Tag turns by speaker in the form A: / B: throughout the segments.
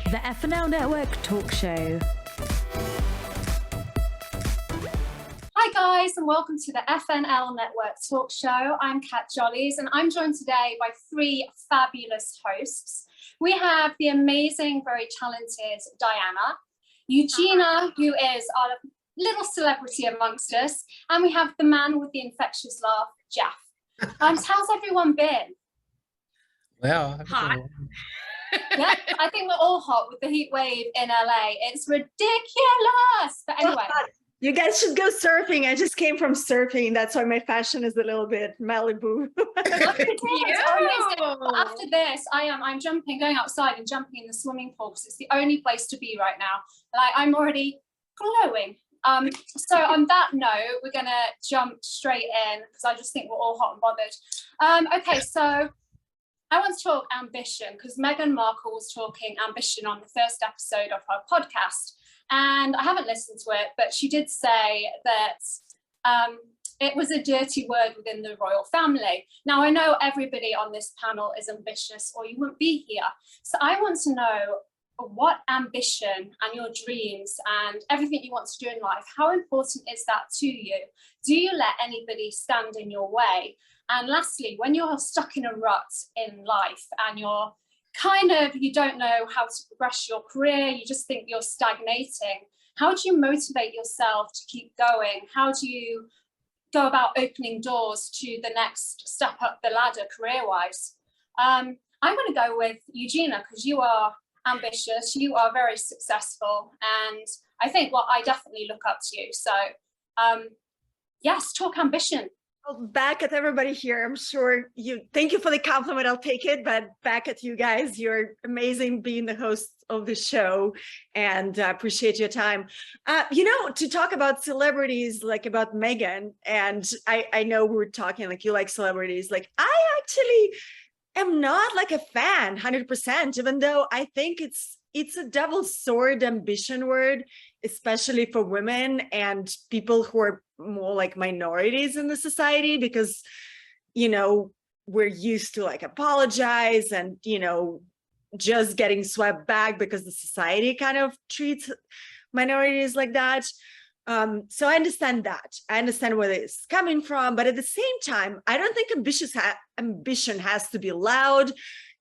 A: The FNL Network Talk Show.
B: Hi guys, and welcome to the FNL Network Talk Show. I'm Cat Jolleys, and I'm joined today by three fabulous hosts. We have the amazing, very talented Diana, Eugenia, who is our little celebrity amongst us, and we have the man with the infectious laugh, Jeff. How's everyone been?
C: Well,
D: hot.
B: Yeah, I think we're all hot with the heat wave in LA. It's ridiculous. But anyway.
D: You guys should go surfing. I just came from surfing. That's why my fashion is a little bit Malibu.
B: After this, I'm going outside and jumping in the swimming pool because it's the only place to be right now. Like, I'm already glowing. So on that note, we're gonna jump straight in because I just think we're all hot and bothered. Okay, so I want to talk ambition because Meghan Markle was talking ambition on the first episode of her podcast. And I haven't listened to it, but she did say that it was a dirty word within the royal family. Now, I know everybody on this panel is ambitious or you wouldn't be here. So I want to know what ambition and your dreams and everything you want to do in life, how important is that to you? Do you let anybody stand in your way? And lastly, when you're stuck in a rut in life and you're you don't know how to progress your career, you just think you're stagnating, how do you motivate yourself to keep going? How do you go about opening doors to the next step up the ladder career-wise? I'm going to go with Eugenia because you are ambitious, you are very successful, and I think I definitely look up to you. So yes, talk ambition.
D: Back at everybody here, I'm sure thank you for the compliment, I'll take it, but back at you guys, you're amazing being the host of the show and appreciate your time. To talk about celebrities, like about Meghan, and I know we were talking like you like celebrities, like I actually am not like a fan 100%, even though I think it's a double sword ambition word, especially for women and people who are more like minorities in the society, because, we're used to like apologize and, just getting swept back because the society kind of treats minorities like that. So I understand that. I understand where it's coming from, but at the same time, I don't think ambition has to be loud.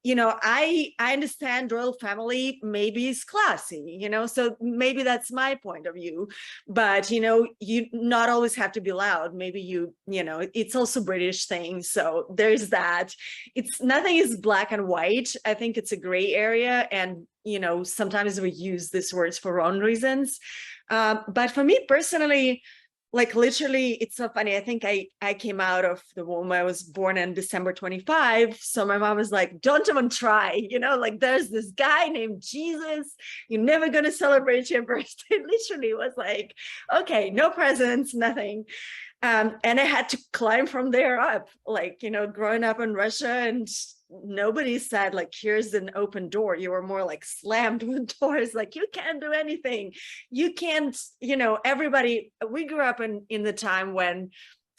D: I understand royal family maybe is classy, so maybe that's my point of view, but, you not always have to be loud. Maybe it's also British thing. So there's that. Nothing is black and white. I think it's a gray area. And, sometimes we use these words for wrong reasons. But for me personally, like literally, it's so funny. I think I came out of the womb. I was born on December 25. So my mom was like, don't even try, like there's this guy named Jesus. You're never going to celebrate your birthday. Literally was like, okay, no presents, nothing. And I had to climb from there up, like, growing up in Russia, and nobody said like, here's an open door. You were more like slammed with doors, like you can't do anything. You can't, everybody, we grew up in the time when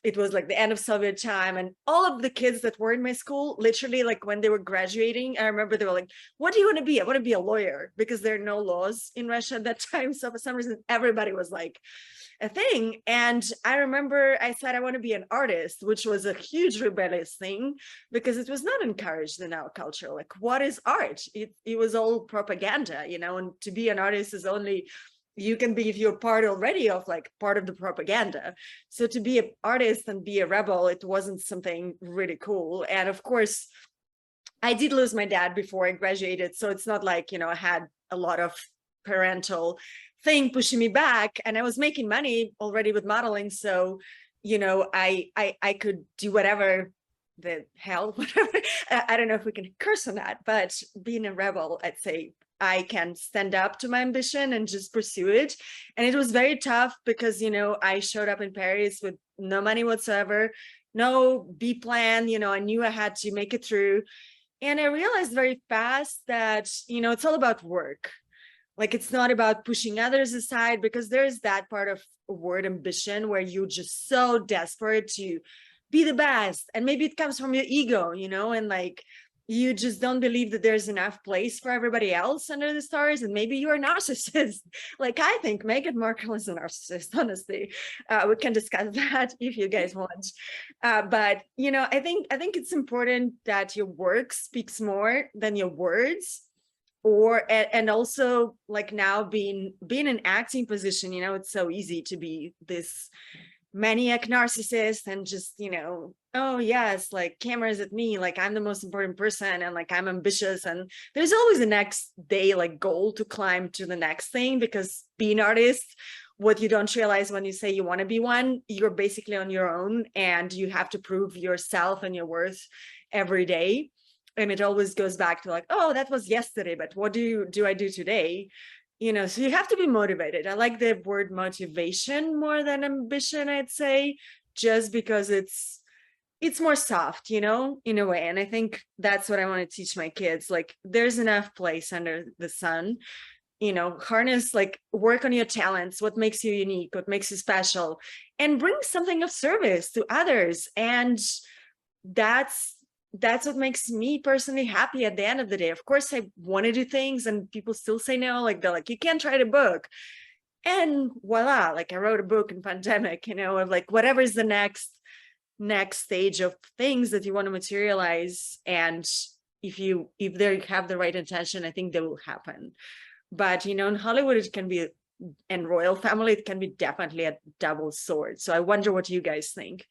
D: it was like the end of Soviet time, and all of the kids that were in my school, literally like when they were graduating, I remember they were like, what do you want to be? I want to be a lawyer, because there are no laws in Russia at that time. So for some reason, everybody was like, a thing. And I remember I said I want to be an artist, which was a huge rebellious thing because it was not encouraged in our culture. Like, what is art? It was all propaganda, and to be an artist is only, you can be if you're part already of like part of the propaganda. So to be an artist and be a rebel, it wasn't something really cool. And of course, I did lose my dad before I graduated. So it's not like, I had a lot of parental thing pushing me back, and I was making money already with modeling. So, I could do whatever the hell, whatever. I don't know if we can curse on that, but being a rebel, I'd say I can stand up to my ambition and just pursue it. And it was very tough because, I showed up in Paris with no money whatsoever, no B plan, I knew I had to make it through. And I realized very fast that, it's all about work. Like, it's not about pushing others aside, because there's that part of word ambition where you're just so desperate to be the best. And maybe it comes from your ego, and like, you just don't believe that there's enough place for everybody else under the stars, and maybe you're a narcissist. Like I think Meghan Markle is a narcissist, honestly. We can discuss that if you guys want. But you know, I think it's important that your work speaks more than your words. And also, like, now being an acting position, you know, it's so easy to be this maniac narcissist and just, you know, oh yes, like cameras at me, like I'm the most important person, and like I'm ambitious, and there's always the next day like goal to climb to the next thing, because being an artist, what you don't realize when you say you want to be one, you're basically on your own, and you have to prove yourself and your worth every day. And it always goes back to like, oh, that was yesterday, but what do I do today? You know, so you have to be motivated. I like the word motivation more than ambition, I'd say, just because it's more soft, you know, in a way. And I think that's what I want to teach my kids. Like, there's enough place under the sun, you know, harness, like, work on your talents, what makes you unique, what makes you special, and bring something of service to others. And that's what makes me personally happy at the end of the day. Of course, I want to do things and people still say no, like they're like, you can't write a book. And voila, like I wrote a book in pandemic, you know, of like whatever is the next stage of things that you want to materialize. And if they have the right intention, I think they will happen. But you know, in Hollywood, it can be, and royal family, it can be definitely a double sword. So I wonder what you guys think.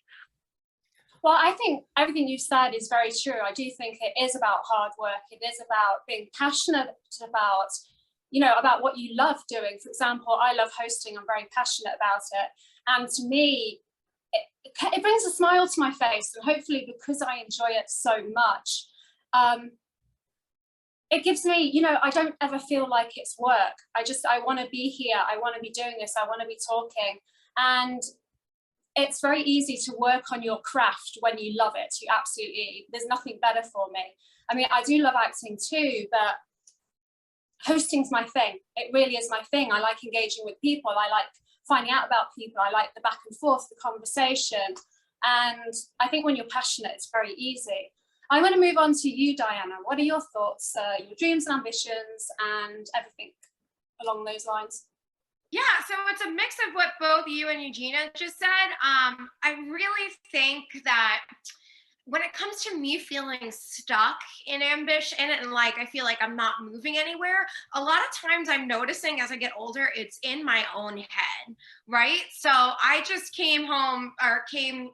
B: Well, I think everything you said is very true. I do think it is about hard work. It is about being passionate about, you know, about what you love doing. For example, I love hosting. I'm very passionate about it. And to me, it brings a smile to my face. And hopefully, because I enjoy it so much, it gives me, you know, I don't ever feel like it's work. I want to be here. I want to be doing this. I want to be talking. And it's very easy to work on your craft when you love it. You absolutely, there's nothing better for me. I mean, I do love acting too, but hosting's my thing. It really is my thing. I like engaging with people. I like finding out about people. I like the back and forth, the conversation. And I think when you're passionate, it's very easy. I'm going to move on to you, Diana. What are your thoughts, your dreams and ambitions and everything along those lines?
E: Yeah, so it's a mix of what both you and Eugenia just said. I really think that when it comes to me feeling stuck in ambition and like I feel like I'm not moving anywhere, a lot of times I'm noticing as I get older, it's in my own head, right? So I just came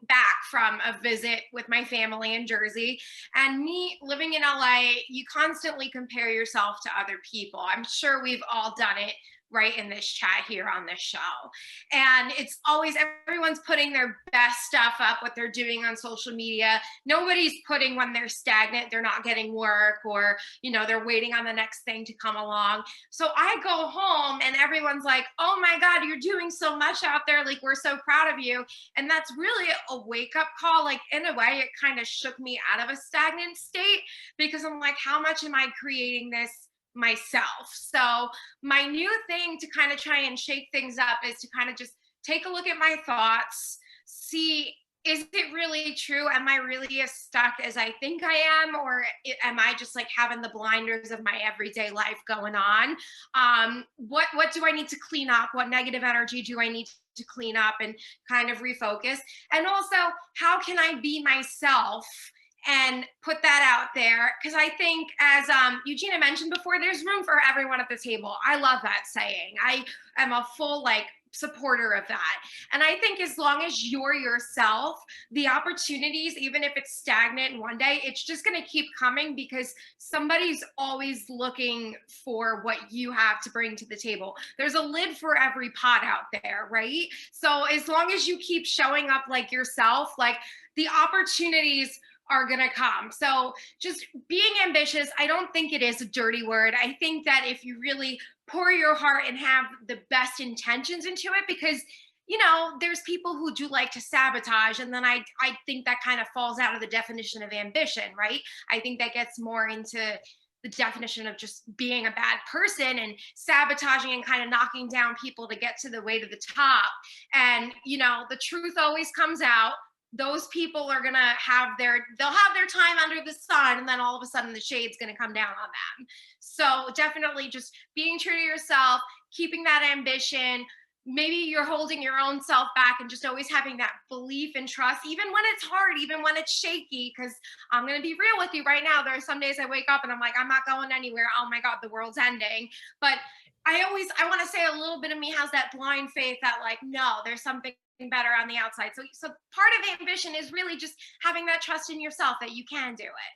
E: back from a visit with my family in Jersey, and me living in LA, you constantly compare yourself to other people. I'm sure we've all done it right in this chat here on this show. And it's always, everyone's putting their best stuff up, what they're doing on social media. Nobody's putting when they're stagnant, they're not getting work, or, you know, they're waiting on the next thing to come along. So I go home and everyone's like, oh my God, you're doing so much out there. Like, we're so proud of you. And that's really a wake up call. Like, in a way, it kind of shook me out of a stagnant state, because I'm like, how much am I creating this myself? So my new thing to kind of try and shake things up is to kind of just take a look at my thoughts, see, is it really true? Am I really as stuck as I think I am? Or am I just like having the blinders of my everyday life going on? What do I need to clean up? What negative energy do I need to clean up and kind of refocus? And also, how can I be myself and put that out there? Because I think, as Eugenia mentioned before, there's room for everyone at the table. I love that saying. I am a full supporter of that. And I think as long as you're yourself, the opportunities, even if it's stagnant one day, it's just going to keep coming, because somebody's always looking for what you have to bring to the table. There's a lid for every pot out there, right? So as long as you keep showing up like yourself, like, the opportunities are going to come. So just being ambitious, I don't think it is a dirty word. I think that if you really pour your heart and have the best intentions into it, because, you know, there's people who do like to sabotage, and then I think that kind of falls out of the definition of ambition, right? I think that gets more into the definition of just being a bad person and sabotaging and kind of knocking down people to get to the way to the top. And, you know, the truth always comes out. those people are gonna they'll have their time under the sun, and then all of a sudden the shade's gonna come down on them. So definitely just being true to yourself, keeping that ambition. Maybe you're holding your own self back and just always having that belief and trust, even when it's hard, even when it's shaky. Because I'm going to be real with you right now. There are some days I wake up and I'm like, I'm not going anywhere. Oh my God, the world's ending. But I want to say a little bit of me has that blind faith that like, no, there's something better on the outside. So part of ambition is really just having that trust in yourself that you can do it.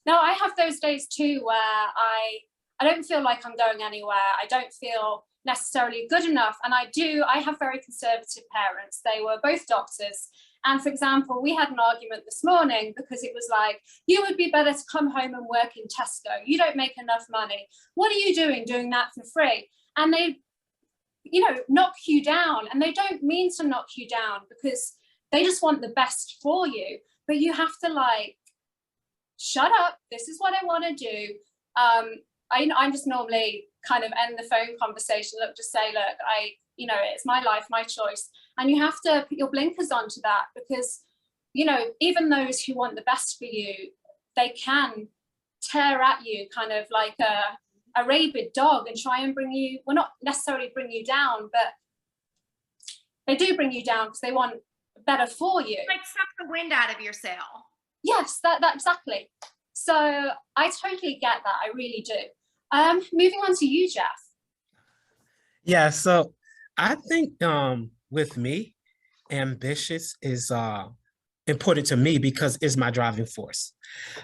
B: No, I have those days too where I don't feel like I'm going anywhere. I don't feel necessarily good enough. And I have very conservative parents. They were both doctors. And for example, we had an argument this morning because it was like, you would be better to come home and work in Tesco. You don't make enough money. What are you doing that for free? And they, knock you down. And they don't mean to knock you down because they just want the best for you. But you have to like, shut up. This is what I want to do. I'm just normally kind of end the phone conversation. Just say, it's my life, my choice. And you have to put your blinkers onto that because, even those who want the best for you, they can tear at you kind of like a rabid dog and try and not necessarily bring you down, but they do bring you down because they want better for you.
E: Like suck the wind out of your sail.
B: Yes, that exactly. So I totally get that. I really do. Moving on to you, Jeff.
C: Yeah, so I think with me, ambitious is important to me because it's my driving force.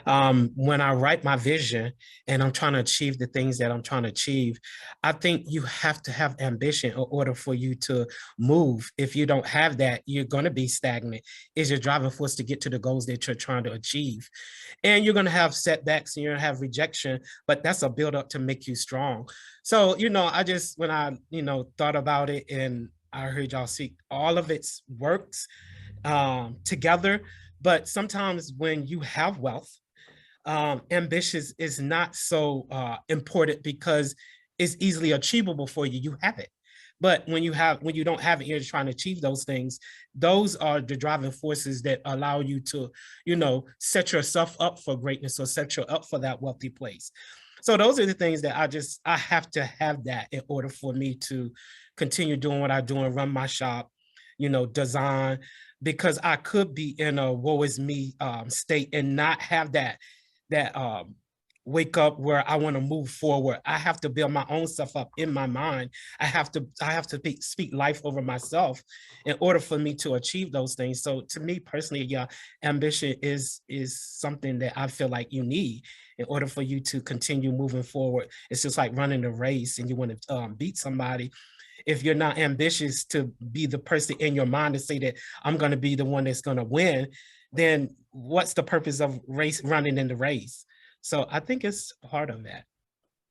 C: When I write my vision and I'm trying to achieve the things that I'm trying to achieve, I think you have to have ambition in order for you to move. If you don't have that, you're going to be stagnant. It's your driving force to get to the goals that you're trying to achieve. And you're going to have setbacks and you're going to have rejection, but that's a build up to make you strong. So, when I thought about it and I heard y'all speak, all of it works together. But sometimes when you have wealth, ambitious is not so important because it's easily achievable for you. You have it. But when you don't have it, you're trying to achieve those things. Those are the driving forces that allow you to, set yourself up for greatness or set you up for that wealthy place. So those are the things that I have to have that in order for me to continue doing what I do and run my shop, design, because I could be in a woe is me state and not have that wake up where I want to move forward. I have to build my own stuff up in my mind. I have to speak life over myself in order for me to achieve those things. So to me personally, yeah, ambition is something that I feel like you need in order for you to continue moving forward. It's just like running a race and you want to beat somebody. If you're not ambitious to be the person in your mind to say that I'm going to be the one that's going to win, then what's the purpose of running in the race? So I think it's part of that.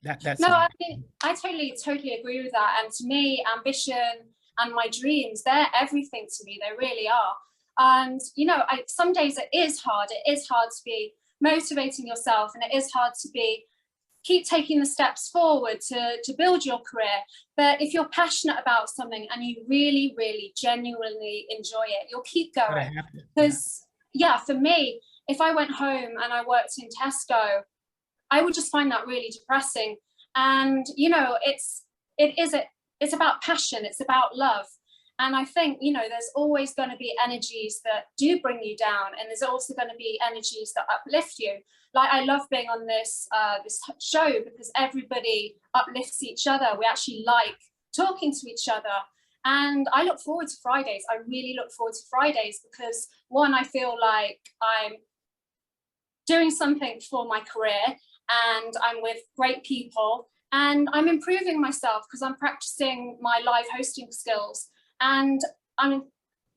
B: I totally agree with that. And to me, ambition and my dreams, they're everything to me. They really are. And, some days it is hard. It is hard to be motivating yourself, and it is hard to keep taking the steps forward to build your career. But if you're passionate about something and you really, really genuinely enjoy it, you'll keep going. Because for me, if I went home and I worked in Tesco, I would just find that really depressing. And, it's about passion. It's about love. And I think, there's always going to be energies that do bring you down. And there's also going to be energies that uplift you. Like, I love being on this show because everybody uplifts each other. We actually like talking to each other. And I look forward to Fridays. I really look forward to Fridays because, one, I feel like I'm doing something for my career and I'm with great people and I'm improving myself because I'm practicing my live hosting skills. And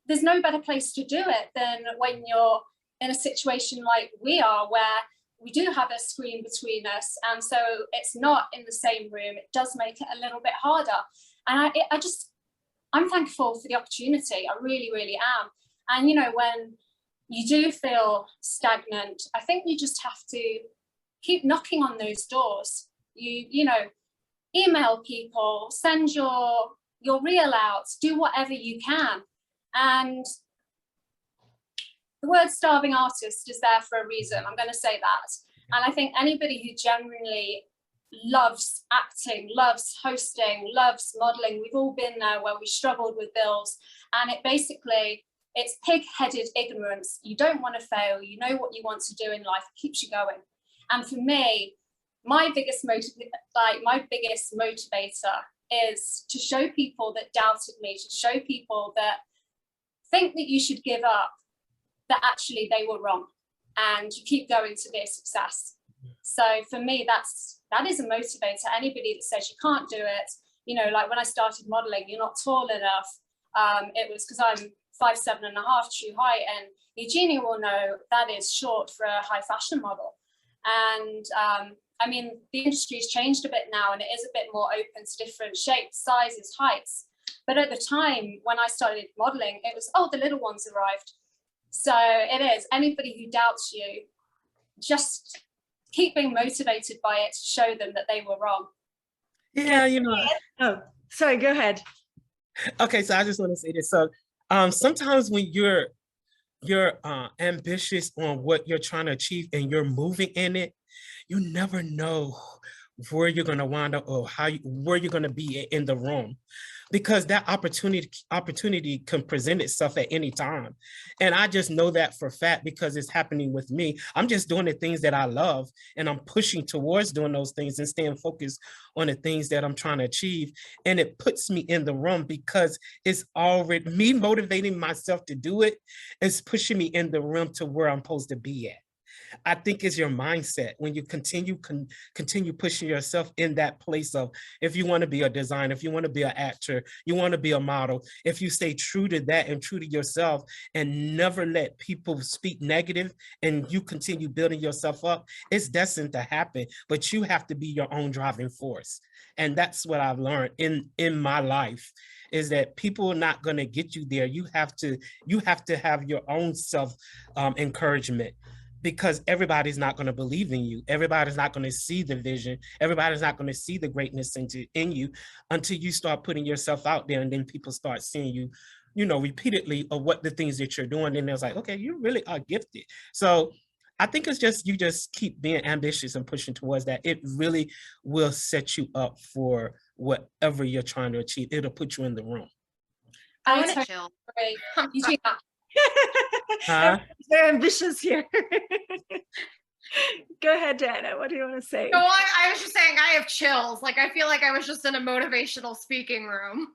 B: there's no better place to do it than when you're in a situation like we are, where we do have a screen between us. And so it's not in the same room. It does make it a little bit harder. And I'm thankful for the opportunity. I really, really am. And, when you do feel stagnant, I think you just have to keep knocking on those doors. Email people, send your reel out, do whatever you can. And the word starving artist is there for a reason. I'm going to say that. And I think anybody who genuinely loves acting, loves hosting, loves modeling, we've all been there where we struggled with bills. And it's pig-headed ignorance. You don't want to fail. You know what you want to do in life. It keeps you going. And for me, my biggest motivator is to show people that doubted me, to show people that think that you should give up, that actually they were wrong, and you keep going to their success. So for me, that is a motivator. Anybody that says you can't do it, you know, like when I started modeling, you're not tall enough. It was because I'm 5'7.5" true height, and Eugenia will know that is short for a high fashion model. And I mean, the industry's changed a bit now, and it is a bit more open to different shapes, sizes, heights. But at the time when I started modeling, it was, oh, the little ones arrived. So it is, anybody who doubts you, just keep being motivated by it to show them that they were wrong.
C: Yeah, you know.
D: Oh, sorry, go ahead.
C: Okay, so I just want to say this. So sometimes when you're ambitious on what you're trying to achieve and you're moving in it, you never know where you're going to wind up or where you're going to be in the room, because that opportunity can present itself at any time. And I just know that for a fact because it's happening with me. I'm just doing the things that I love, and I'm pushing towards doing those things and staying focused on the things that I'm trying to achieve. And it puts me in the room because it's already me motivating myself to do it. It's pushing me in the room to where I'm supposed to be at. I think it's your mindset when you continue pushing yourself in that place of, if you want to be a designer, if you want to be an actor, you want to be a model, if you stay true to that and true to yourself and never let people speak negative and you continue building yourself up, it's destined to happen. But you have to be your own driving force. And that's what I've learned in my life, is that people are not going to get you there. You have to have your own self encouragement. Because everybody's not going to believe in you. Everybody's not going to see the vision. Everybody's not going to see the greatness in you until you start putting yourself out there, and then people start seeing you, you know, repeatedly of what the things that you're doing. And it's like, okay, you really are gifted. So I think it's just, you just keep being ambitious and pushing towards that. It really will set you up for whatever you're trying to achieve. It'll put you in the room.
E: I want to chill.
B: Eugenia.
D: They're ambitious here. Go ahead, Diana. What do you want to say?
E: No, I was just saying I have chills. Like, I feel like I was just in a motivational speaking room.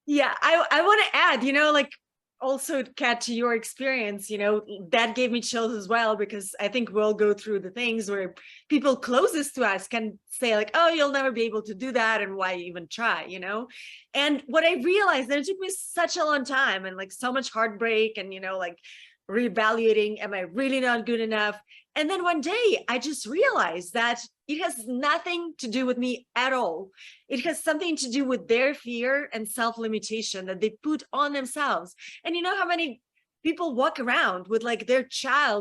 D: Yeah, I want to add, you know, like, also, Kat, to your experience, you know, that gave me chills as well, because I think we'll go through the things where people closest to us can say like, oh, you'll never be able to do that, and why even try, you know? And what I realized, that it took me such a long time and like so much heartbreak and, you know, like reevaluating, am I really not good enough? And then one day I just realized that it has nothing to do with me at all. It has something to do with their fear and self-limitation that they put on themselves. And you know how many people walk around with like their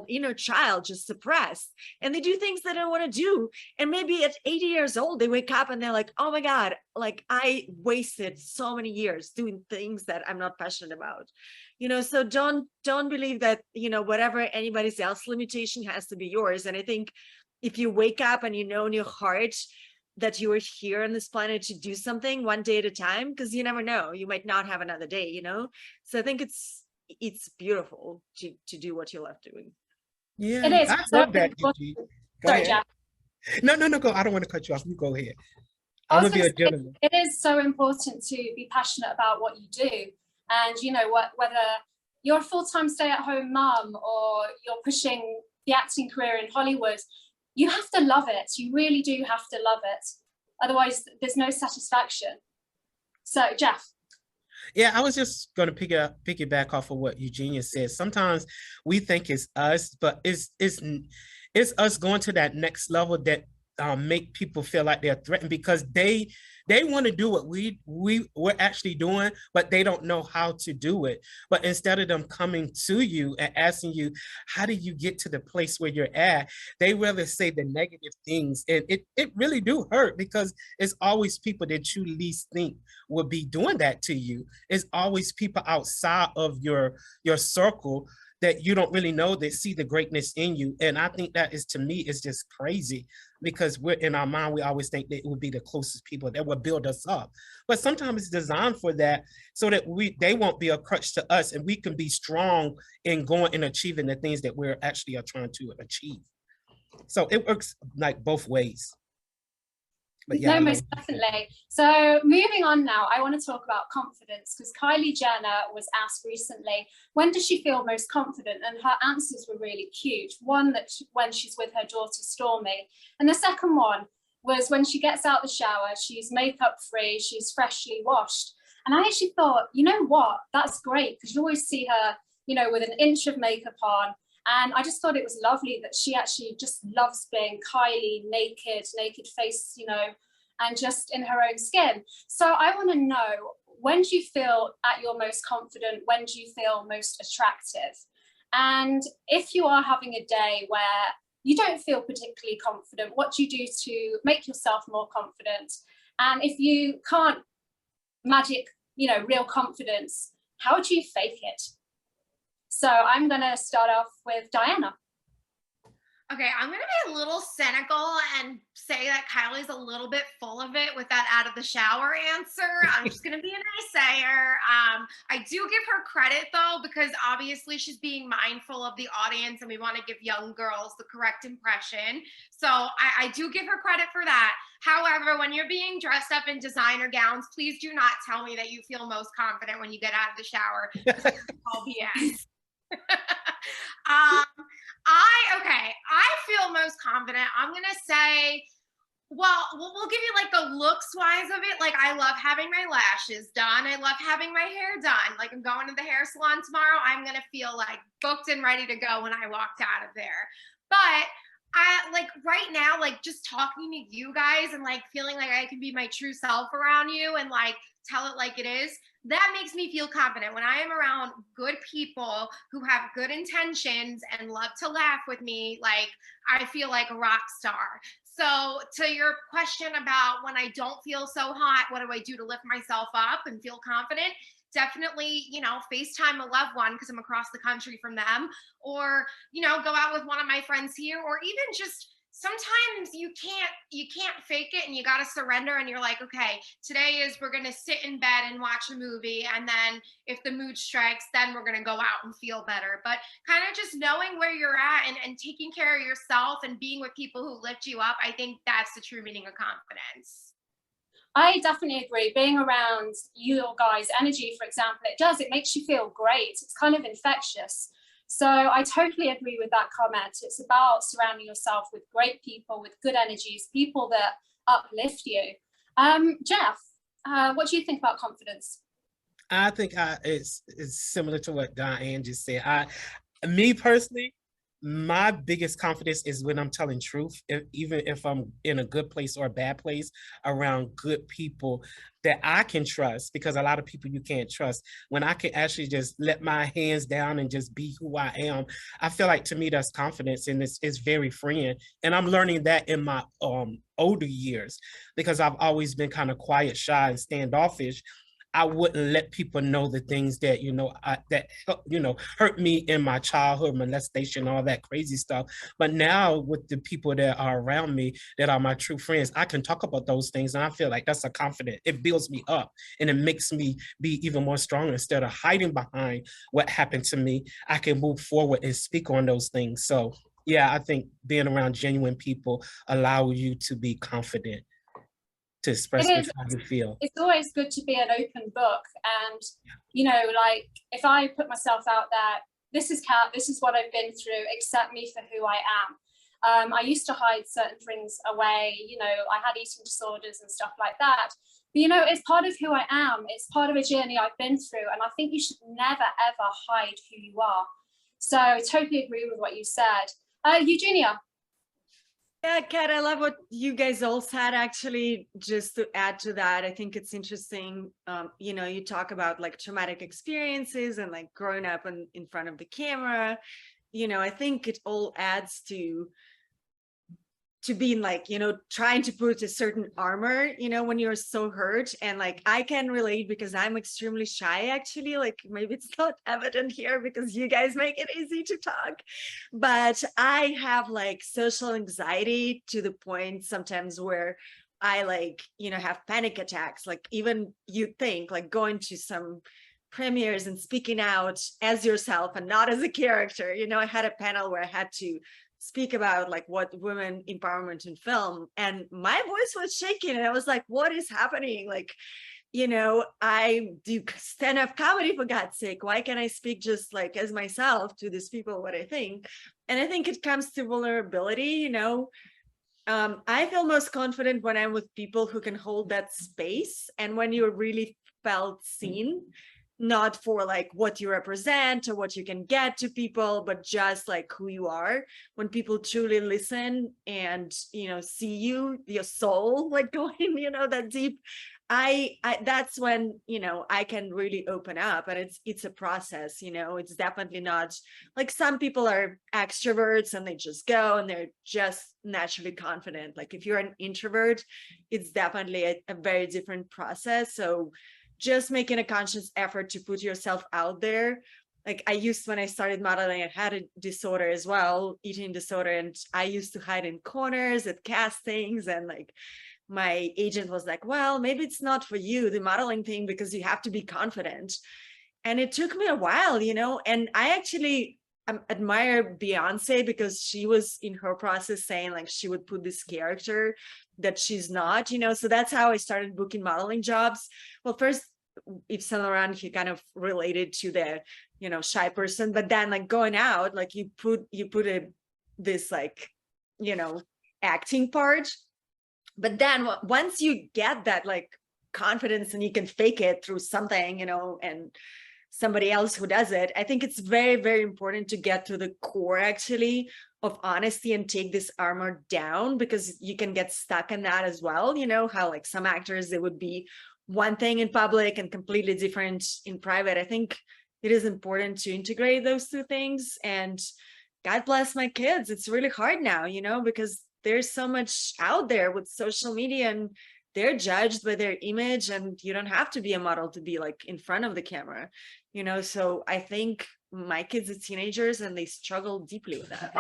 D: inner child just suppressed, and they do things they don't want to do. And maybe at 80 years old, they wake up and they're like, oh my God, like I wasted so many years doing things that I'm not passionate about. You know, so don't believe that, you know, whatever anybody else's limitation has to be yours. And I think if you wake up and you know in your heart that you are here on this planet to do something one day at a time, because you never know, you might not have another day, you know? So I think it's beautiful to do what you love doing.
C: Yeah,
B: It is.
C: I love that.
B: Sorry, Jeff.
C: No, go. I don't want to cut you off. You go ahead.
B: I
C: I'm
B: was
C: gonna be a
B: gonna say,
C: gentleman.
B: it is so important to be passionate about what you do. And you know, whether you're a full-time stay-at-home mom or you're pushing the acting career in Hollywood, you have to love it. You really do have to love it. Otherwise, there's no satisfaction. So, Jeff.
C: Yeah, I was just going to piggyback off of what Eugenia said. Sometimes we think it's us, but it's us going to that next level that make people feel like they're threatened, because they want to do what we're actually doing, but they don't know how to do it. But instead of them coming to you and asking you, how do you get to the place where you're at, they rather say the negative things. And it really do hurt, because it's always people that you least think would be doing that to you. It's always people outside of your circle that you don't really know, that see the greatness in you. And I think that is, to me, is just crazy, because we're in our mind, we always think that it would be the closest people that will build us up. But sometimes it's designed for that, so that they won't be a crutch to us, and we can be strong in going and achieving the things that we're actually are trying to achieve. So it works like both ways. But yeah,
B: no, most definitely. So moving on now, I want to talk about confidence, because Kylie Jenner was asked recently, when does she feel most confident? And her answers were really cute. One, that when she's with her daughter Stormy, and the second one was when she gets out the shower, she's makeup free, she's freshly washed. And I actually thought, you know what, that's great, because you always see her, you know, with an inch of makeup on. And I just thought it was lovely that she actually just loves being Kylie, naked face, you know, and just in her own skin. So I want to know, when do you feel at your most confident? When do you feel most attractive? And if you are having a day where you don't feel particularly confident, what do you do to make yourself more confident? And if you can't magic, you know, real confidence, how do you fake it? So I'm going to start off with Diana.
E: Okay, I'm going to be a little cynical and say that Kylie's a little bit full of it with that out of the shower answer. I'm just going to be a naysayer. I do give her credit, though, because obviously she's being mindful of the audience, and we want to give young girls the correct impression. So I do give her credit for that. However, when you're being dressed up in designer gowns, please do not tell me that you feel most confident when you get out of the shower. It's all BS. I feel most confident. I'm gonna say, well, we'll give you like the looks wise of it. Like, I love having my lashes done. I love having my hair done. Like, I'm going to the hair salon tomorrow. I'm gonna feel like booked and ready to go when I walked out of there. But I like right now, like just talking to you guys and like feeling like I can be my true self around you and like tell it like it is, that makes me feel confident. When I am around good people who have good intentions and love to laugh with me, like I feel like a rock star. So to your question about when I don't feel so hot, what do I do to lift myself up and feel confident? Definitely, you know, FaceTime a loved one because I'm across the country from them, or, you know, go out with one of my friends here, or even just sometimes you can't fake it and you got to surrender and you're like, okay, today is we're going to sit in bed and watch a movie. And then if the mood strikes, then we're going to go out and feel better. But kind of just knowing where you're at and taking care of yourself and being with people who lift you up. I think that's the true meaning of confidence.
B: I definitely agree. Being around you guys' energy, for example, it makes you feel great. It's kind of infectious. So I totally agree with that comment. It's about surrounding yourself with great people, with good energies, people that uplift you. Jeff, what do you think about confidence?
C: I think it's similar to what Diane just said. Me personally, my biggest confidence is when I'm telling truth, even if I'm in a good place or a bad place around good people that I can trust, because a lot of people you can't trust. When I can actually just let my hands down and just be who I am, I feel like, to me, that's confidence, and it's very freeing. And I'm learning that in my older years, because I've always been kind of quiet, shy, and standoffish. I wouldn't let people know the things that, hurt me in my childhood, molestation, all that crazy stuff. But now with the people that are around me, that are my true friends, I can talk about those things. And I feel like that's a confidence. It builds me up and it makes me be even more stronger. Instead of hiding behind what happened to me, I can move forward and speak on those things. So yeah, I think being around genuine people allow you to be confident to express how you feel.
B: It's always good to be an open book, and like if I put myself out there, this is Kat, this is what I've been through, accept me for who I am. I used to hide certain things away, I had eating disorders and stuff like that, but it's part of who I am, it's part of a journey I've been through, and I think you should never ever hide who you are. So I totally agree with what you said. Eugenia.
D: Yeah, Kat, I love what you guys all said. Actually, just to add to that, I think it's interesting. You know, you talk about like traumatic experiences and like growing up in front of the camera. You know, I think it all adds to being like, you know, trying to put a certain armor, you know, when you're so hurt. And like, I can relate because I'm extremely shy, actually. Like, maybe it's not evident here because you guys make it easy to talk, but I have like social anxiety to the point sometimes where I like, you know, have panic attacks. Like, even you think like going to some premieres and speaking out as yourself and not as a character. You know, I had a panel where I had to speak about like what women empowerment in film, and my voice was shaking and I was like, what is happening? Like, you know, I do stand-up comedy, for God's sake. Why can't I speak just like as myself to these people what I think? And I think it comes to vulnerability, you know. I feel most confident when I'm with people who can hold that space, and when you're really felt seen, not for like what you represent or what you can get to people, but just like who you are. When people truly listen and, you know, see you, your soul like going, you know, that deep, I that's when, you know, I can really open up. And it's a process, you know. It's definitely not like some people are extroverts and they just go and they're just naturally confident. Like, if you're an introvert, it's definitely a very different process. So just making a conscious effort to put yourself out there. Like, when I started modeling, I had a disorder as well, eating disorder, and I used to hide in corners at castings, and like my agent was like, well, maybe it's not for you, the modeling thing, because you have to be confident. And it took me a while, you know. And I actually admire Beyonce, because she was in her process saying like she would put this character that she's not, you know. So that's how I started booking modeling jobs. Well, first, if Saint Laurent, he kind of related to the, you know, shy person, but then like going out, like you put this like, you know, acting part. But then once you get that like confidence and you can fake it through something, you know, and somebody else who does it, I think it's very, very important to get to the core actually of honesty and take this armor down, because you can get stuck in that as well. You know how like some actors, they would be one thing in public and completely different in private. I think it is important to integrate those two things. And God bless my kids. It's really hard now, you know, because there's so much out there with social media, and they're judged by their image, and you don't have to be a model to be like in front of the camera, you know. So I think my kids are teenagers and they struggle deeply with that.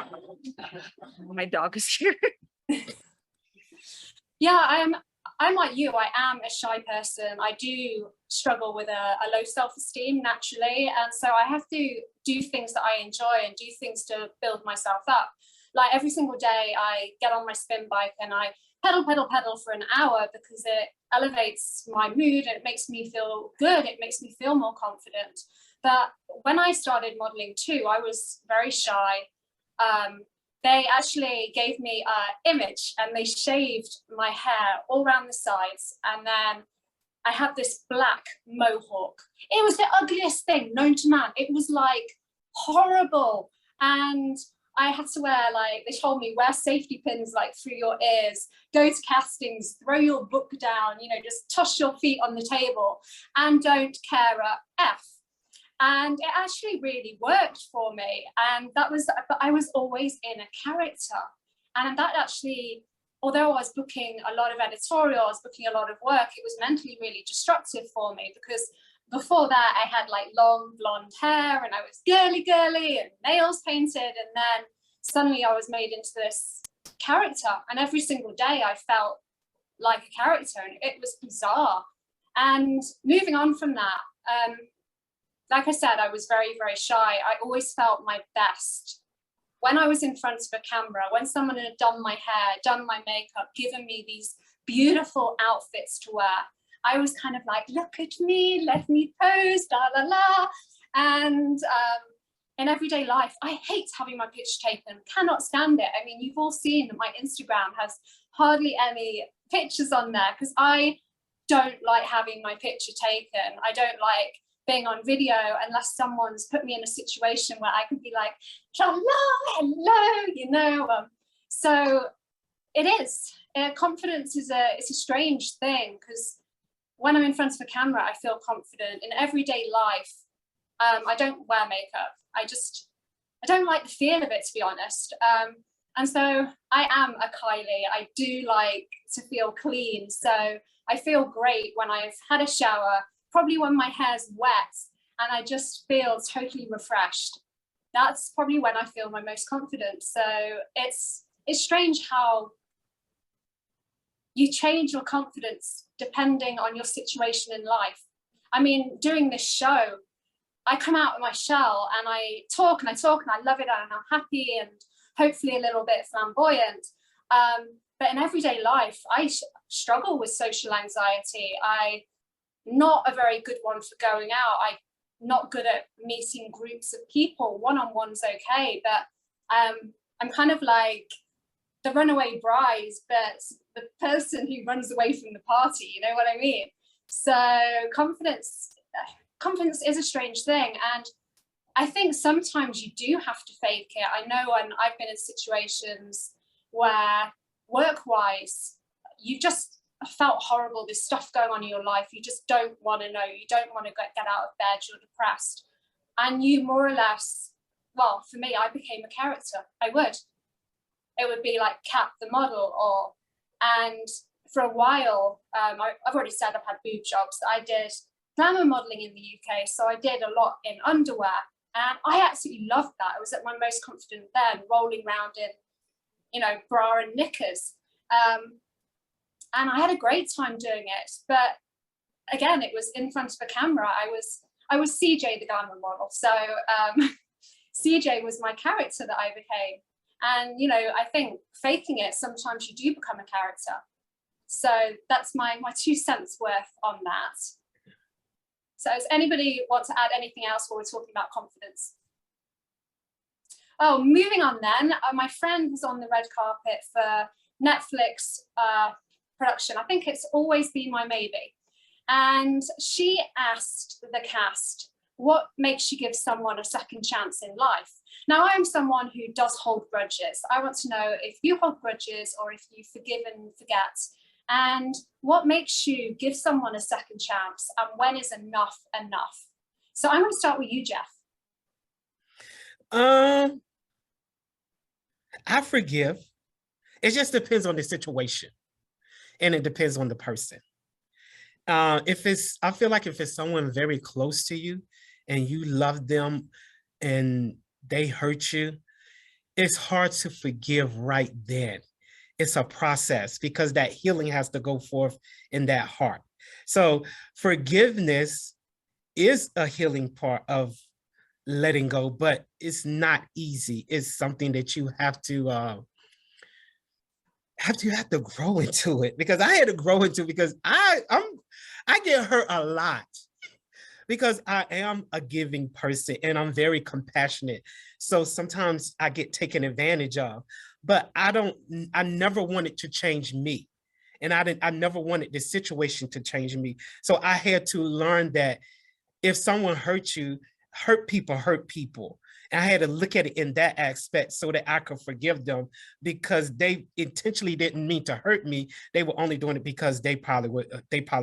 D: My dog is here.
B: Yeah, I'm like you. I am a shy person. I do struggle with a low self-esteem naturally, and so I have to do things that I enjoy and do things to build myself up. Like, every single day I get on my spin bike and I pedal for an hour, because it elevates my mood and it makes me feel good. It makes me feel more confident. But when I started modeling too, I was very shy. They actually gave me an image and they shaved my hair all around the sides. And then I had this black mohawk. It was the ugliest thing known to man. It was like horrible. And I had to wear, like, they told me, wear safety pins like through your ears, go to castings, throw your book down, you know, just toss your feet on the table and don't care a F. And it actually really worked for me. And that was, but I was always in a character. And that actually, although I was booking a lot of editorials, booking a lot of work, it was mentally really destructive for me, because before that I had like long blonde hair and I was girly and nails painted. And then suddenly I was made into this character. And every single day I felt like a character, and it was bizarre. And moving on from that, like I said, I was very, very shy. I always felt my best when I was in front of a camera, when someone had done my hair, done my makeup, given me these beautiful outfits to wear. I was kind of like, look at me, let me pose, la la la. And in everyday life, I hate having my picture taken, cannot stand it. I mean, you've all seen that my Instagram has hardly any pictures on there, because I don't like having my picture taken. I don't like being on video unless someone's put me in a situation where I can be like, hello, you know. So It is. Confidence is it's a strange thing, because when I'm in front of a camera, I feel confident. In everyday life, I don't wear makeup. I don't like the feel of it, to be honest. And so I am a Kylie. I do like to feel clean. So I feel great when I've had a shower, probably when my hair's wet, and I just feel totally refreshed. That's probably when I feel my most confident. So it's strange how you change your confidence depending on your situation in life. I mean, doing this show, I come out of my shell and I talk and I talk and I love it and I'm happy and hopefully a little bit flamboyant. But in everyday life, I struggle with social anxiety. I'm not a very good one for going out. I'm not good at meeting groups of people. One-on-one's okay, but I'm kind of like the runaway bride, but the person who runs away from the party, you know what I mean? So confidence is a strange thing. And I think sometimes you do have to fake it. I know when I've been in situations where work-wise, you just felt horrible, there's stuff going on in your life, you just don't want to know, you don't want to get out of bed, you're depressed. And you more or less, well, for me, I became a character. It would be like Kat the model, and for a while, I've already said I've had boob jobs. I did glamour modeling in the UK, so I did a lot in underwear, and I absolutely loved that. I was at my most confident then, rolling around in, you know, bra and knickers, and I had a great time doing it. But again, it was in front of a camera. I was CJ the glamour model, so CJ was my character that I became. And, you know, I think faking it, sometimes you do become a character. So that's my 2 cents worth on that. So does anybody want to add anything else while we're talking about confidence? Oh, moving on then. My friend was on the red carpet for Netflix production. I think it's Always Be My Maybe. And she asked the cast, what makes you give someone a second chance in life? Now, I'm someone who does hold grudges. I want to know if you hold grudges or if you forgive and forget. And what makes you give someone a second chance, and when is enough enough? So I'm going to start with you, Jeff.
C: I forgive. It just depends on the situation, and it depends on the person. I feel like if it's someone very close to you and you love them and they hurt you, it's hard to forgive right then. It's a process because that healing has to go forth in that heart. So forgiveness is a healing part of letting go, but it's not easy. It's something that you have to grow into it, because I had to grow into it, because I get hurt a lot because I am a giving person and I'm very compassionate. So sometimes I get taken advantage of, but I never wanted to change me. And I never wanted the situation to change me. So I had to learn that if someone hurt you, hurt people. And I had to look at it in that aspect so that I could forgive them, because they intentionally didn't mean to hurt me. They were only doing it because they probably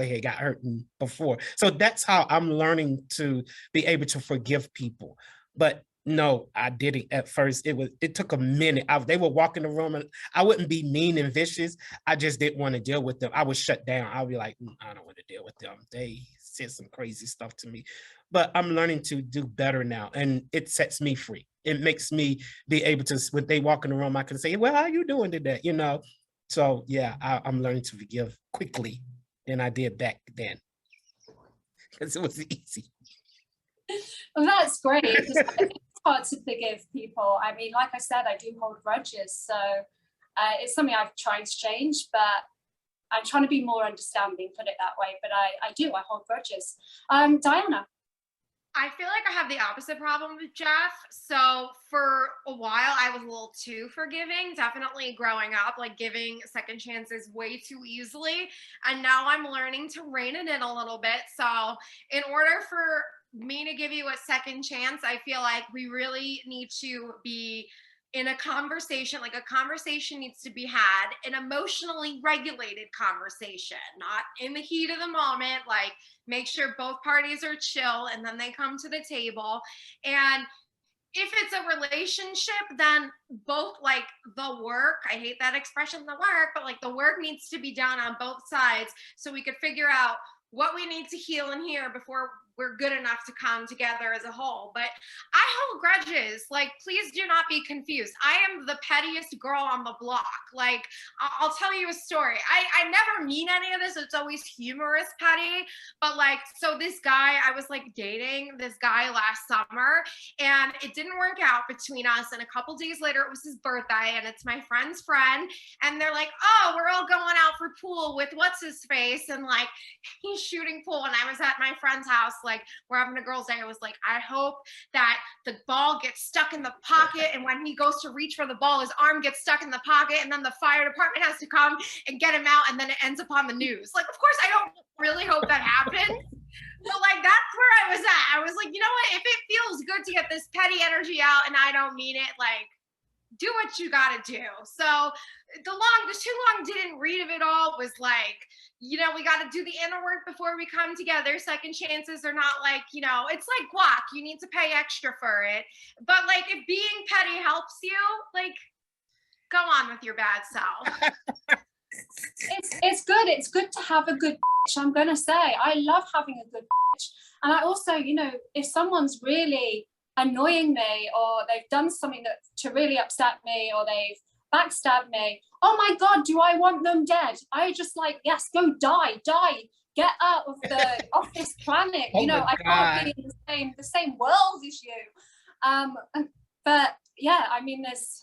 C: had got hurt before. So that's how I'm learning to be able to forgive people. But no, I didn't at first. It took a minute. They were walking the room and I wouldn't be mean and vicious. I just didn't want to deal with them. I would shut down. I'll be like, I don't want to deal with them. They said some crazy stuff to me. But I'm learning to do better now, and it sets me free. It makes me be able to, when they walk in the room, I can say, well, how are you doing today? You know? So yeah, I'm learning to forgive quickly than I did back then, because it was easy.
B: Well, that's great. It's hard to forgive people. I mean, like I said, I do hold grudges. So it's something I've tried to change, but I'm trying to be more understanding, put it that way. But I hold grudges. Diana.
E: I feel like I have the opposite problem with Jeff. So for a while, I was a little too forgiving, definitely growing up, like giving second chances way too easily. And now I'm learning to rein it in a little bit. So in order for me to give you a second chance, I feel like we really need to be in a conversation, like a conversation needs to be had, an emotionally regulated conversation, not in the heat of the moment, like make sure both parties are chill and then they come to the table. And if it's a relationship, then both like the work, I hate that expression, the work, but like the work needs to be done on both sides so we could figure out what we need to heal in here before we're good enough to come together as a whole. But I hold grudges. Like, please do not be confused. I am the pettiest girl on the block. Like, I'll tell you a story. I never mean any of this. It's always humorous petty. But like, so this guy, I was like dating this guy last summer and it didn't work out between us. And a couple days later, it was his birthday and it's my friend's friend. And they're like, oh, we're all going out for pool with what's his face. And like, he's shooting pool. And I was at my friend's house, like we're having a girls' day. I was like, I hope that the ball gets stuck in the pocket. And when he goes to reach for the ball, his arm gets stuck in the pocket. And then the fire department has to come and get him out. And then it ends up on the news. Like, of course, I don't really hope that happens. But like, that's where I was at. I was like, you know what? If it feels good to get this petty energy out and I don't mean it, like, do what you gotta do. So the too long didn't read of it all was like, you know, we gotta do the inner work before we come together. Second chances are not like, you know, it's like guac, you need to pay extra for it. But like, if being petty helps you, like, go on with your bad self.
B: It's good. It's good to have a good bitch, I'm gonna say. I love having a good bitch. And I also, you know, if someone's really annoying me or they've done something that to really upset me or they've backstabbed me, oh my God, do I want them dead? I just like, yes, go die, get out of this planet.
C: Oh,
B: you know, I can't be in the same world as you. But yeah, I mean, there's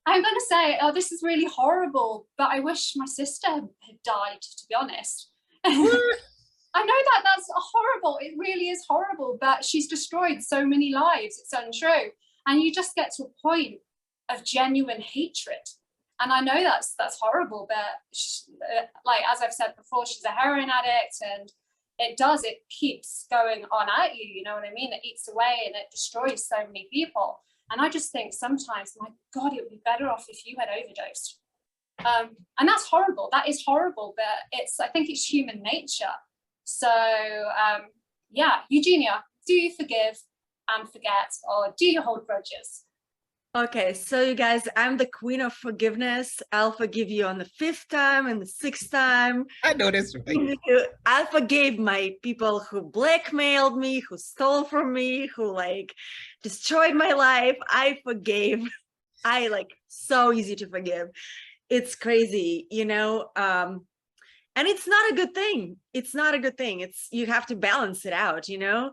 B: I'm gonna say, oh, this is really horrible, but I wish my sister had died, to be honest. I know that's horrible. It really is horrible, but she's destroyed so many lives. It's untrue. And you just get to a point of genuine hatred. And I know that's horrible, but like, as I've said before, she's a heroin addict and it keeps going on at you. You know what I mean? It eats away and it destroys so many people. And I just think sometimes, my God, it would be better off if you had overdosed. And that's horrible. That is horrible, but I think it's human nature. So yeah, Eugenia, do you forgive and forget, or do you hold grudges?
D: Okay, so you guys, I'm the queen of forgiveness. I'll forgive you on the 5th time and the 6th time.
C: I know this right.
D: I forgave my people who blackmailed me, who stole from me, who like destroyed my life. I forgave. I like so easy to forgive. It's crazy, you know. And it's not a good thing. It's not a good thing. You have to balance it out, you know,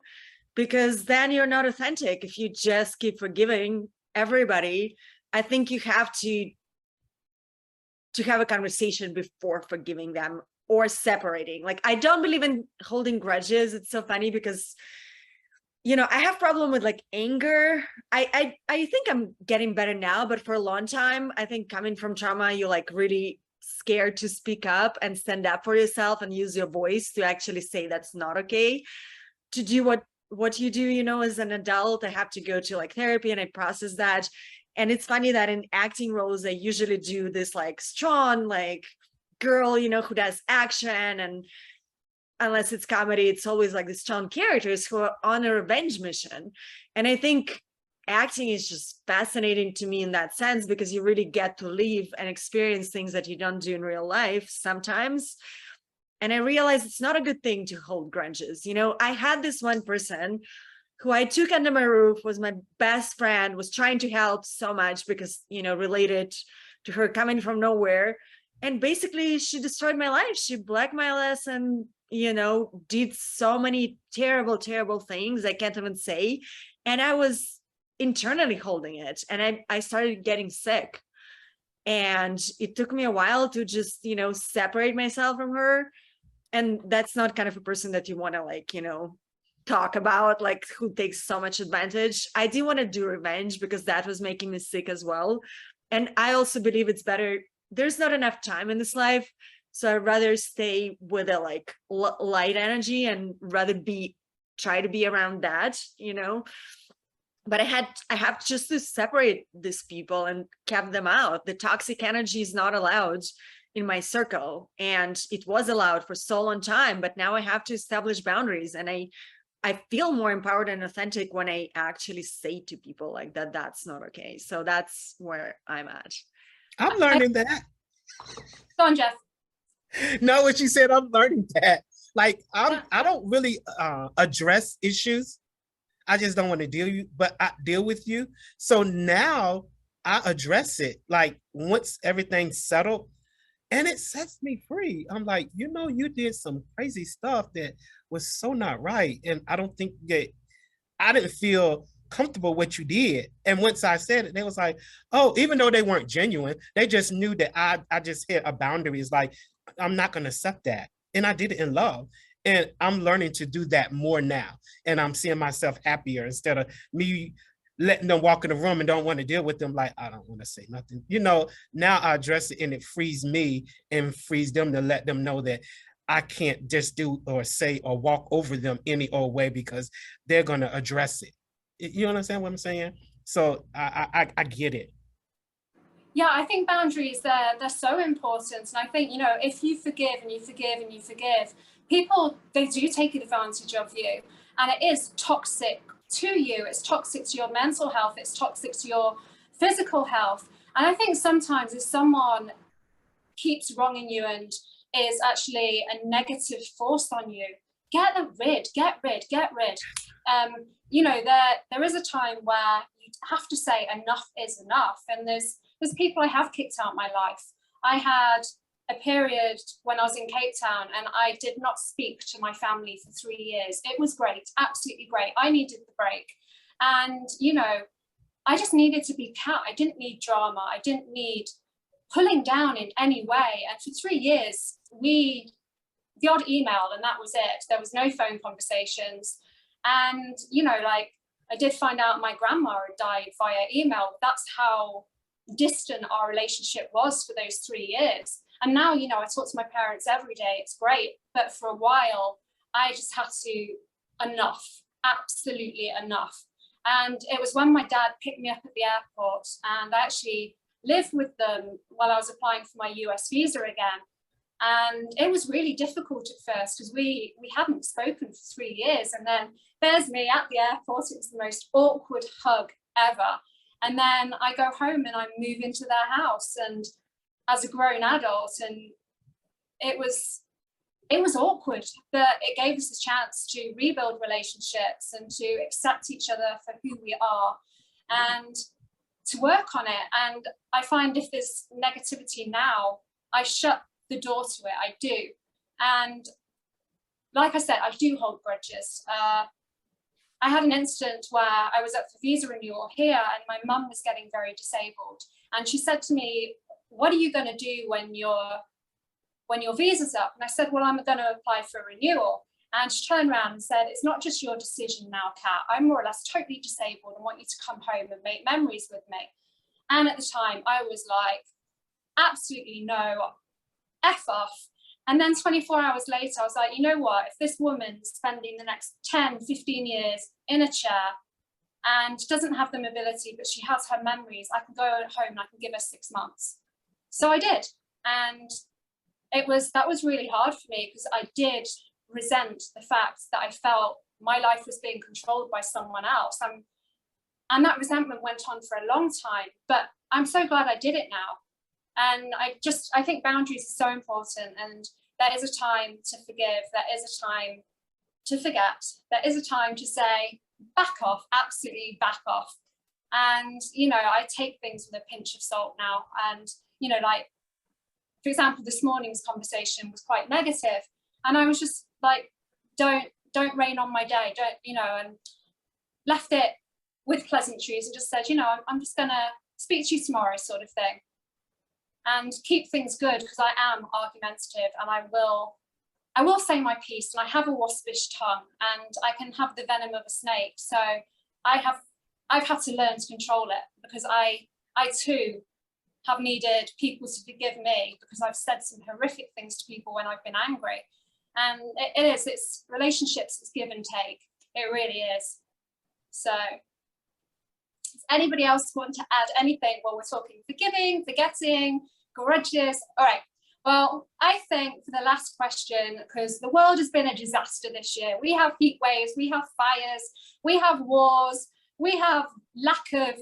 D: because then you're not authentic. If you just keep forgiving everybody, I think you have to have a conversation before forgiving them or separating. Like, I don't believe in holding grudges. It's so funny because, you know, I have problem with like anger. I think I'm getting better now, but for a long time, I think coming from trauma, you're like really scared to speak up and stand up for yourself and use your voice to actually say that's not okay to do what you do, you know. As an adult, I have to go to like therapy and I process that. And it's funny that in acting roles, I usually do this like strong, like girl, you know, who does action. And unless it's comedy, it's always like the strong characters who are on a revenge mission. And I think acting is just fascinating to me in that sense, because you really get to live and experience things that you don't do in real life sometimes. And I realized it's not a good thing to hold grudges. You know, I had this one person who I took under my roof, was my best friend, was trying to help so much because, you know, related to her coming from nowhere. And basically she destroyed my life. She blackmailed us and, you know, did so many terrible, terrible things I can't even say. And I was internally holding it, and I started getting sick, and it took me a while to just, you know, separate myself from her. And that's not kind of a person that you want to like, you know, talk about, like who takes so much advantage. I didn't want to do revenge because that was making me sick as well. And I also believe it's better, there's not enough time in this life, so I'd rather stay with a like light energy and rather try to be around that, you know. but I have just to separate these people and kept them out. The toxic energy is not allowed in my circle, and it was allowed for so long time, but now I have to establish boundaries, and I feel more empowered and authentic when I actually say to people like that, that's not okay. So that's where I'm at.
C: I'm learning that.
B: Go on, Jeff.
C: No, what you said, I'm learning that. Like I don't really address issues. I just don't want to deal with you. So now I address it. Like once everything's settled, and it sets me free. I'm like, you did some crazy stuff that was so not right. And I don't think that I didn't feel comfortable what you did. And once I said it, they was like, oh, even though they weren't genuine, they just knew that I just hit a boundary. It's like, I'm not going to accept that. And I did it in love. And I'm learning to do that more now. And I'm seeing myself happier instead of me letting them walk in the room and don't want to deal with them. Like, I don't want to say nothing. Now I address it and it frees me and frees them to let them know that I can't just do or say or walk over them any old way because they're going to address it. You understand what I'm saying? So I get it.
B: Yeah, I think boundaries, they're so important. And I think, if you forgive and you forgive and you forgive, people, they do take advantage of you. And it is toxic to you. It's toxic to your mental health. It's toxic to your physical health. And I think sometimes if someone keeps wronging you and is actually a negative force on you, get rid. There is a time where you have to say enough is enough. And there's people I have kicked out of my life. I had a period when I was in Cape Town and I did not speak to my family for 3 years. It was great, absolutely great. I needed the break. And, I just needed to be cat. I didn't need drama. I didn't need pulling down in any way. And for 3 years, the odd email and that was it. There was no phone conversations. And, I did find out my grandma had died via email. That's how distant our relationship was for those 3 years. And now, I talk to my parents every day. It's great. But for a while, I just had to, enough, absolutely enough. And it was when my dad picked me up at the airport and I actually lived with them while I was applying for my US visa again. And it was really difficult at first because we hadn't spoken for 3 years. And then there's me at the airport. It was the most awkward hug ever. And then I go home and I move into their house and as a grown adult, and it was awkward, but it gave us a chance to rebuild relationships and to accept each other for who we are and to work on it. And I find if there's negativity now, I shut the door to it. I do. And like I said, I do hold grudges. I had an incident where I was up for visa renewal here and my mum was getting very disabled. And she said to me, what are you going to do when your visa's up? And I said, well, I'm going to apply for renewal. And she turned around and said, it's not just your decision now, Kat. I'm more or less totally disabled and want you to come home and make memories with me. And at the time I was like, absolutely no, F off. And then 24 hours later, I was like, you know what? If this woman's spending the next 10, 15 years in a chair and doesn't have the mobility, but she has her memories, I can go home and I can give her 6 months. So I did. And that was really hard for me because I did resent the fact that I felt my life was being controlled by someone else. And that resentment went on for a long time, but I'm so glad I did it now. And I think boundaries are so important. And there is a time to forgive. There is a time to forget. There is a time to say, back off, absolutely back off. And, I take things with a pinch of salt now. And, for example, this morning's conversation was quite negative. And I was just like, don't rain on my day, and left it with pleasantries and just said, I'm just going to speak to you tomorrow sort of thing. And keep things good because I am argumentative and I will say my piece and I have a waspish tongue and I can have the venom of a snake. So I've had to learn to control it because I too have needed people to forgive me because I've said some horrific things to people when I've been angry. And it's relationships, it's give and take. It really is. So Does anybody else want to add anything while we're talking forgiving, forgetting, grudges? All right. Well, I think for the last question, because the world has been a disaster this year. We have heat waves, we have fires, we have wars, we have lack of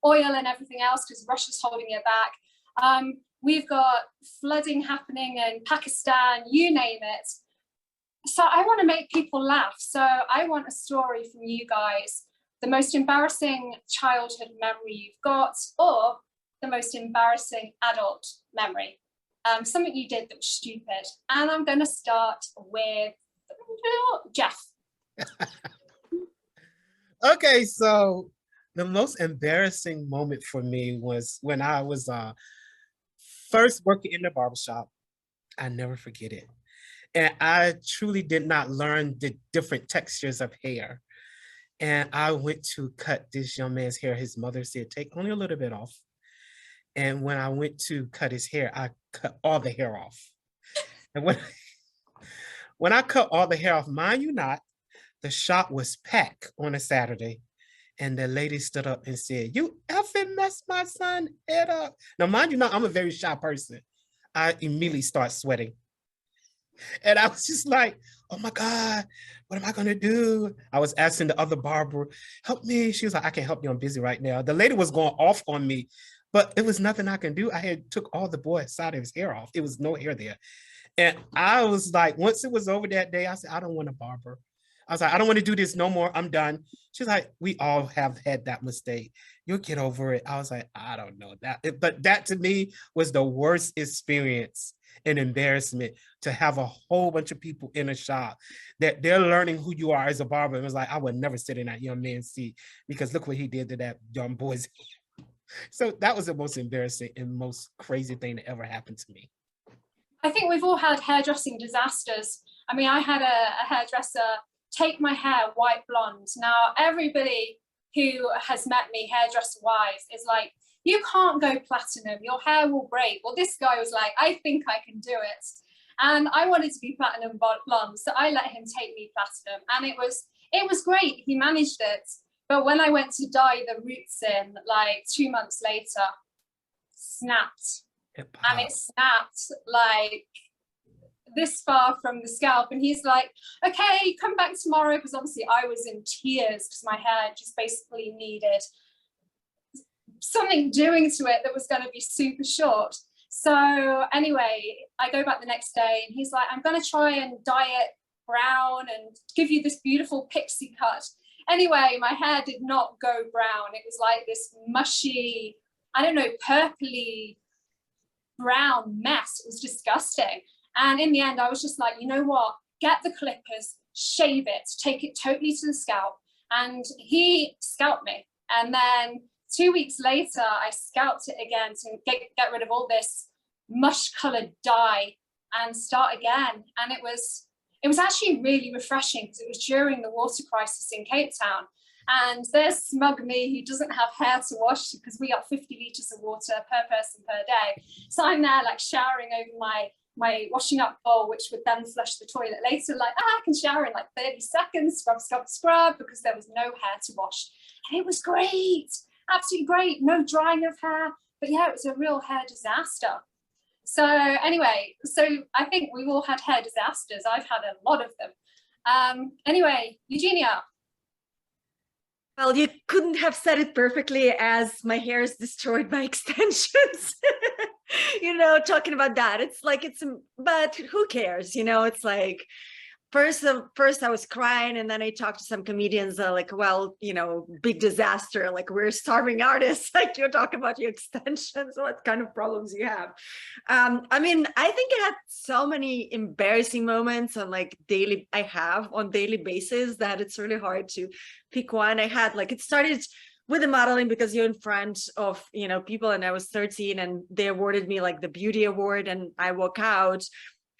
B: oil and everything else because Russia's holding it back. We've got flooding happening in Pakistan, you name it. So I want to make people laugh. So I want a story from you guys. The most embarrassing childhood memory you've got, or the most embarrassing adult memory. Something you did that was stupid. And I'm going to start with Jeff.
C: Okay, so the most embarrassing moment for me was when I was first working in the barbershop. I never forget it. And I truly did not learn the different textures of hair. And I went to cut this young man's hair. His mother said, take only a little bit off. And when I went to cut his hair, I cut all the hair off. And when I cut all the hair off, mind you not, the shop was packed on a Saturday. And the lady stood up and said, you effing messed my son's head up. Now, mind you not, I'm a very shy person. I immediately start sweating. And I was just like, oh my God, what am I gonna do? I was asking the other barber, help me. She was like, I can't help you, I'm busy right now. The lady was going off on me, but it was nothing I can do. I had took all the boy's side of his hair off. It was no hair there. And I was like, once it was over that day, I said, I don't want a barber. I was like, I don't want to do this no more. I'm done. She's like, we all have had that mistake. You'll get over it. I was like, I don't know that. But that to me was the worst experience and embarrassment, to have a whole bunch of people in a shop that they're learning who you are as a barber. It was like, I would never sit in that young man's seat because look what he did to that young boy's hair. So that was the most embarrassing and most crazy thing that ever happened to me.
B: I think we've all had hairdressing disasters. I mean, I had a hairdresser take my hair white blonde. Now, everybody who has met me hairdresser-wise is like, you can't go platinum, your hair will break. Well, this guy was like, I think I can do it. And I wanted to be platinum blonde, so I let him take me platinum. And it was great, he managed it. But when I went to dye the roots in, like 2 months later, snapped. And it snapped like this far from the scalp. And he's like, okay, come back tomorrow. Because obviously I was in tears because my hair just basically needed something doing to it that was going to be super short. So anyway, I go back the next day and he's like, I'm going to try and dye it brown and give you this beautiful pixie cut. Anyway, my hair did not go brown. It was like this mushy, I don't know, purpley brown mess. It was disgusting. And in the end, I was just like, you know what? Get the clippers, shave it, take it totally to the scalp. And he scalped me. And then 2 weeks later, I scalped it again to get rid of all this mush-colored dye and start again. And it was actually really refreshing because it was during the water crisis in Cape Town. And there's smug me who doesn't have hair to wash because we got 50 liters of water per person per day. So I'm there like showering over my washing up bowl, which would then flush the toilet later, like, I can shower in like 30 seconds, scrub, scrub, scrub, because there was no hair to wash. And it was great, absolutely great, no drying of hair. But yeah, it was a real hair disaster. So anyway, so I think we've all had hair disasters. I've had a lot of them. Anyway, Eugenia.
D: Well, you couldn't have said it perfectly, as my hair is destroyed by extensions. You know, talking about that, it's like, but who cares? You know, it's like, first I was crying, and then I talked to some comedians like, well, you know, big disaster, like we're starving artists, like you're talking about your extensions, what kind of problems you have. I mean, I think I had so many embarrassing moments on daily basis that it's really hard to pick one. I had it started with the modeling because you're in front of, people, and I was 13 and they awarded me the beauty award, and I walk out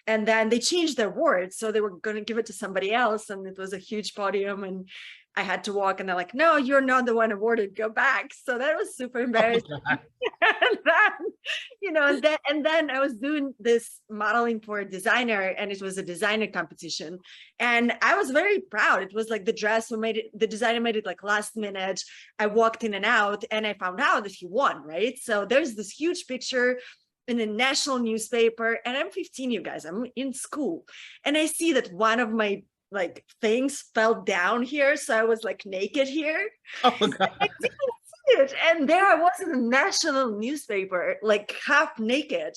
D: And then they changed their award. So they were going to give it to somebody else. And it was a huge podium. And I had to walk and they're like, no, you're not the one awarded, go back. So that was super embarrassing.
C: Oh,
D: And then, you know, and then I was doing this modeling for a designer, and it was a designer competition. And I was very proud. It was like the dress we made it, the designer made it like last minute. I walked in and out and I found out that he won, right? So there's this huge picture in a national newspaper, and I'm 15, you guys, I'm in school. And I see that one of my like things fell down here. So I was like naked here.
C: oh God.
D: I didn't see it. And there I was in a national newspaper, like half naked.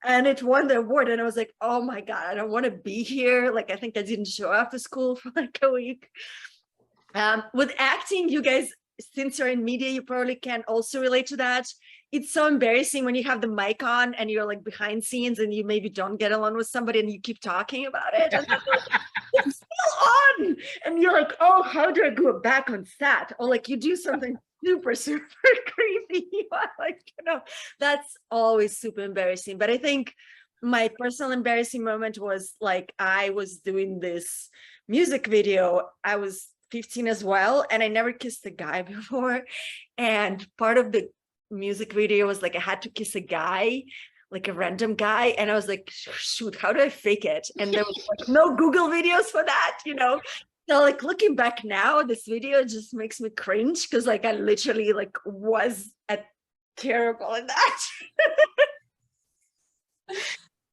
D: And it won the award. And I was like, oh my God, I don't want to be here. Like, I think I didn't show up to school for like a week. With acting, you guys, since you're in media, you probably can also relate to that. It's so embarrassing when you have the mic on and you're like behind scenes and you maybe don't get along with somebody and you keep talking about it. And it's still on. And you're like, oh, how do I go back on set? Or like you do something super, super creepy. Like, you know, that's always super embarrassing. But I think my personal embarrassing moment was like, I was doing this music video. I was 15 as well. And I never kissed a guy before. And part of the music video was like I had to kiss a guy, like a random guy, and I was like, shoot, how do I fake it? And there was like no Google videos for that, you know. So like looking back now, this video just makes me cringe because like I literally like was terrible in that.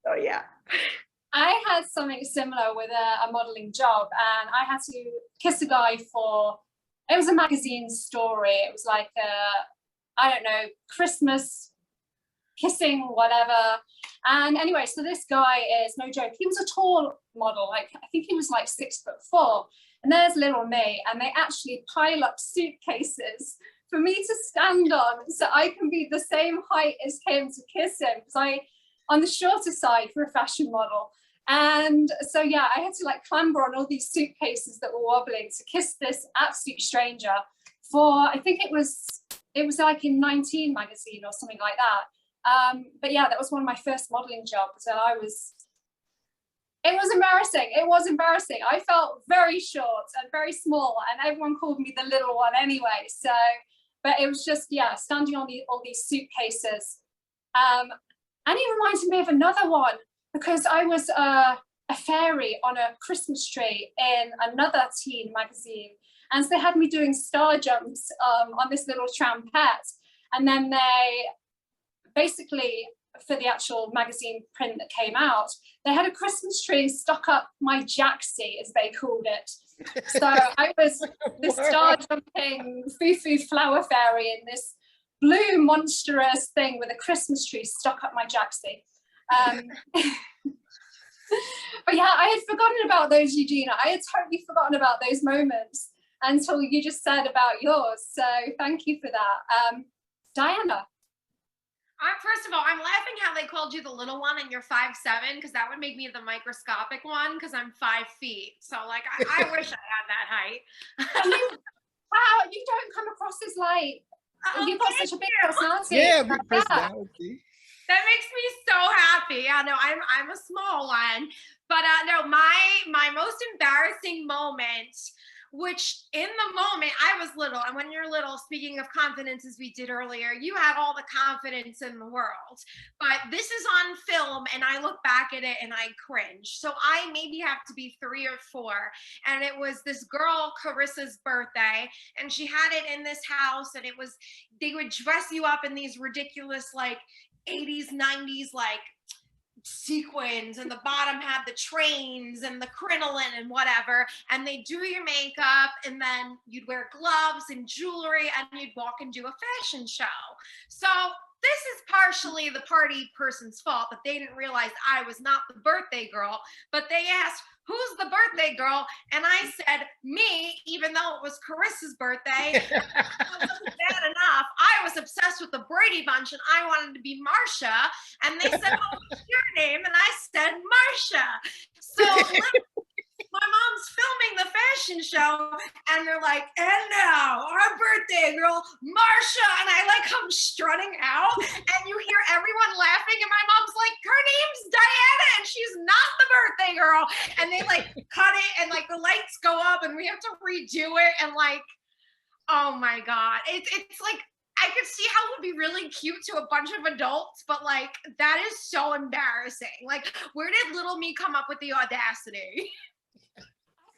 D: So yeah.
B: I had something similar with a modeling job, and I had to kiss a guy for, it was a magazine story. It was like I don't know, Christmas kissing, whatever. And anyway, so this guy is, no joke, he was a tall model, like I think he was like 6'4", and there's little me, and they actually pile up suitcases for me to stand on so I can be the same height as him to kiss him, because I on the shorter side for a fashion model. And so yeah, I had to like clamber on all these suitcases that were wobbling to kiss this absolute stranger for, I think it was like in 19 magazine or something like that. But yeah, that was one of my first modeling jobs, and it was embarrassing. It was embarrassing. I felt very short and very small, and everyone called me the little one anyway. So, but it was just, yeah, standing on all these suitcases. And it reminded me of another one, because I was a fairy on a Christmas tree in another teen magazine. And so they had me doing star jumps on this little trampette. And then they basically, for the actual magazine print that came out, they had a Christmas tree stuck up my jacksie, as they called it. So I was the star jumping foo-foo flower fairy in this blue monstrous thing with a Christmas tree stuck up my jacksie. But yeah, I had forgotten about those, Eugenia. I had totally forgotten about those moments until you just said about yours. So thank you for that. Diana.
E: First of all, I'm laughing how they called you the little one and you're 5'7", because that would make me the microscopic one, because I'm 5 feet. So like, I wish I had that height.
B: Wow, you don't come across as like, you've got such a big personality.
F: Yeah, big personality.
E: That makes me so happy. Yeah, no, I'm a small one, but no, my most embarrassing moment, which in the moment I was little, and when you're little, speaking of confidence, as we did earlier, you had all the confidence in the world. But this is on film, and I look back at it and I cringe. So I maybe have to be 3 or 4, and it was this girl Carissa's birthday, and she had it in this house, and it was, they would dress you up in these ridiculous like 80s, 90s, like sequins, and the bottom had the trains and the crinoline and whatever, and they do your makeup, and then you'd wear gloves and jewelry, and you'd walk and do a fashion show. So this is partially the party person's fault that they didn't realize I was not the birthday girl, but they asked, who's the birthday girl? And I said, me, even though it was Carissa's birthday. It wasn't bad enough. I was obsessed with the Brady Bunch, and I wanted to be Marcia. And they said, oh, what's your name? And I said, Marcia. So my mom's filming the fashion show, and they're like, and now our birthday girl, Marcia. And I like come strutting out, and you hear everyone laughing, and my mom's like, her name's Diana, and she's not girl, and they like cut it and like the lights go up and we have to redo it, and like, oh my God, it's like, I could see how it would be really cute to a bunch of adults, but like, that is so embarrassing. Like, where did little me come up with the audacity?
B: I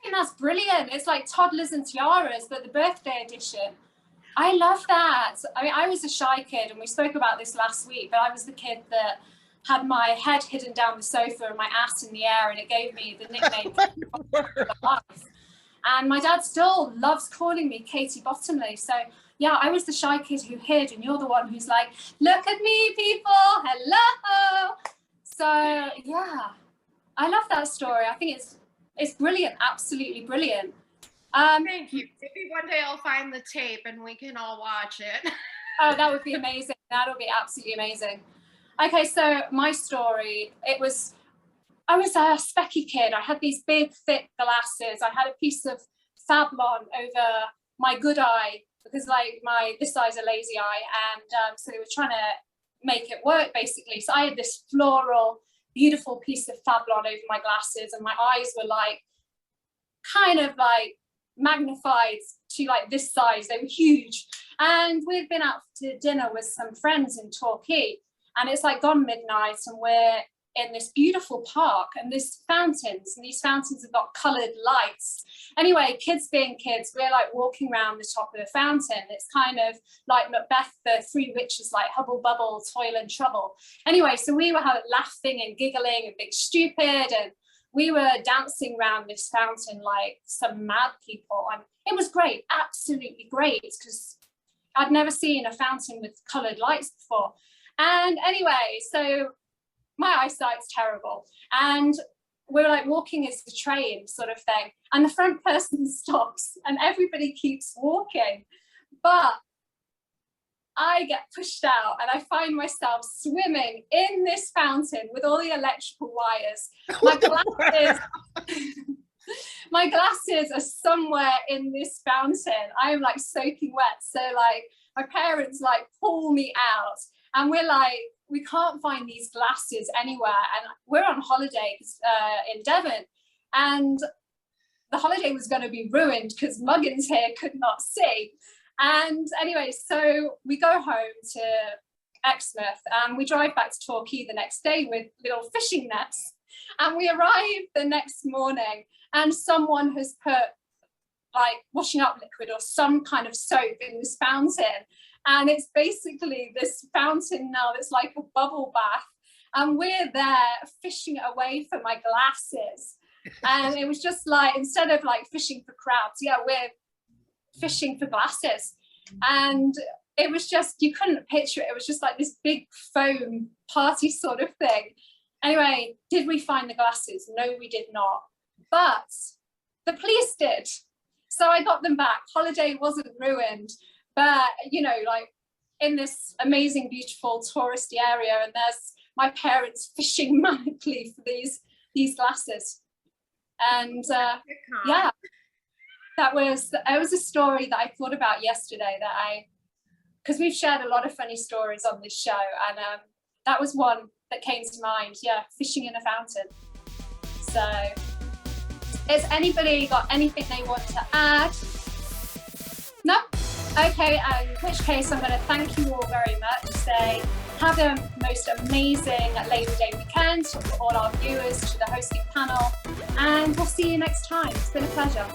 B: think that's brilliant. It's like toddlers and tiaras, but the birthday edition. I love that. I mean, I was a shy kid, and we spoke about this last week, but I was the kid that had my head hidden down the sofa and my ass in the air, and it gave me the nickname life. And my dad still loves calling me Katie Bottomley. So yeah, I was the shy kid who hid, and you're the one who's like, look at me, people, hello. So yeah, I love that story. I think it's brilliant, absolutely brilliant.
E: Thank you. Maybe one day I'll find the tape and we can all watch it.
B: Oh, that would be amazing. That would be absolutely amazing. Okay, so my story, I was a specky kid. I had these big, thick glasses. I had a piece of Fablon over my good eye, because like this eye's a lazy eye, and so they were trying to make it work basically. So I had this floral, beautiful piece of Fablon over my glasses, and my eyes were like kind of like magnified to like this size. They were huge. And we'd been out to dinner with some friends in Torquay, and it's like gone midnight, and we're in this beautiful park, and these fountains have got coloured lights. Anyway, kids being kids, we're like walking around the top of the fountain. It's kind of like Macbeth, the three witches, like hubble bubble, toil and trouble. Anyway, so we were laughing and giggling and being stupid, and we were dancing around this fountain like some mad people, and it was great, absolutely great, because I'd never seen a fountain with coloured lights before. And anyway, so my eyesight's terrible, and we're like walking as the train sort of thing, and the front person stops and everybody keeps walking, but I get pushed out and I find myself swimming in this fountain with all the electrical wires. My glasses are somewhere in this fountain. I am like soaking wet. So like my parents like pull me out, and we're like, we can't find these glasses anywhere. And we're on holiday in Devon, and the holiday was going to be ruined because Muggins here could not see. And anyway, so we go home to Exmouth, and we drive back to Torquay the next day with little fishing nets. And we arrive the next morning, and someone has put like washing up liquid or some kind of soap in this fountain. And it's basically this fountain now that's like a bubble bath. And we're there fishing it away for my glasses. And it was just like, instead of like fishing for crabs, yeah, we're fishing for glasses. And it was just, you couldn't picture it. It was just like this big foam party sort of thing. Anyway, did we find the glasses? No, we did not. But the police did. So I got them back. Holiday wasn't ruined. But, you know, like in this amazing, beautiful touristy area, and there's my parents fishing manically for these glasses. And yeah, it was a story that I thought about yesterday, because we've shared a lot of funny stories on this show, and that was one that came to mind. Yeah, fishing in a fountain. So has anybody got anything they want to add? No? Okay, in which case I'm going to thank you all very much. Say, have a most amazing Labor Day weekend to all our viewers, to the hosting panel, and we'll see you next time. It's been a pleasure.